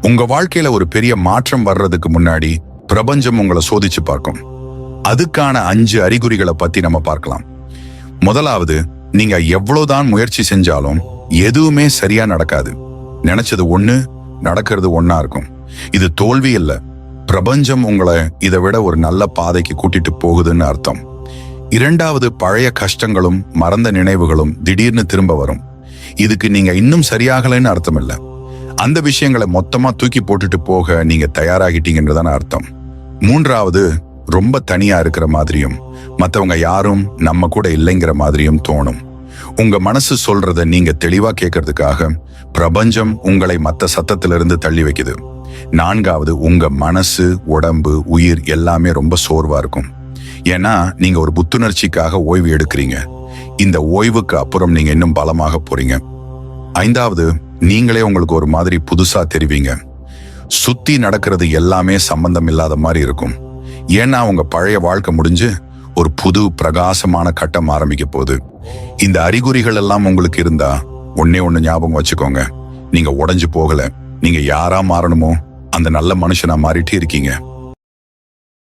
உங்க வாழ்க்கையில ஒரு பெரிய மாற்றம் வர்றதுக்கு முன்னாடி பிரபஞ்சம் உங்களை சோதிச்சு பார்க்கும். அதுக்கான 5 அறிகுறிகளை பத்தி நம்ம பார்க்கலாம். முதலாவது, நீங்க எவ்வளவுதான் முயற்சி செஞ்சாலும் எதுவுமே சரியா நடக்காது. நினைச்சது ஒண்ணு, நடக்கிறது ஒண்ணா இருக்கும். இது தோல்வி இல்ல, பிரபஞ்சம் உங்களை இதை விட ஒரு நல்ல பாதைக்கு கூட்டிட்டு போகுதுன்னு அர்த்தம். இரண்டாவது, பழைய கஷ்டங்களும் மறந்த நினைவுகளும் திடீர்னு திரும்ப வரும். இதுக்கு நீங்க இன்னும் சரியாகலைன்னு அர்த்தம் இல்ல, அந்த விஷயங்களை மொத்தமா தூக்கி போட்டுட்டு போக நீங்க தயாராகிட்டீங்கன்றதான அர்த்தம். மூன்றாவது, ரொம்ப தனியா இருக்கிற மாதிரியும் மத்தவங்க யாரும் நம்ம கூட இல்லைங்கிற மாதிரியும் தோணும். உங்க மனசு சொல்றத நீங்க தெளிவா கேட்கறதுக்காக பிரபஞ்சம் உங்களை மத்த சத்தத்திலிருந்து தள்ளி வைக்குது. நான்காவது, உங்க மனசு, உடம்பு, உயிர் எல்லாமே ரொம்ப சோர்வா இருக்கும். ஏன்னா நீங்க ஒரு புத்துணர்ச்சிக்காக ஓய்வு எடுக்கிறீங்க. இந்த ஓய்வுக்கு அப்புறம் நீங்க இன்னும் பலமாக போறீங்க. ஐந்தாவது, நீங்களே உங்களுக்கு ஒரு மாதிரி புதுசா தெரிவிங்க. சுத்தி நடக்கிறது எல்லாமே சம்பந்தம் இல்லாத மாதிரி இருக்கும். ஏன்னா உங்க பழைய வாழ்க்கை முடிஞ்சு ஒரு புது பிரகாசமான கட்டம் ஆரம்பிக்க போகுது. இந்த அறிகுறிகள் எல்லாம் உங்களுக்கு இருந்தா ஒண்ணே ஒண்ணு ஞாபகம் வச்சுக்கோங்க, நீங்க உடைஞ்சு போகல. நீங்க யாரா மாறணுமோ அந்த நல்ல மனுஷனா மாறிட்டு இருக்கீங்க.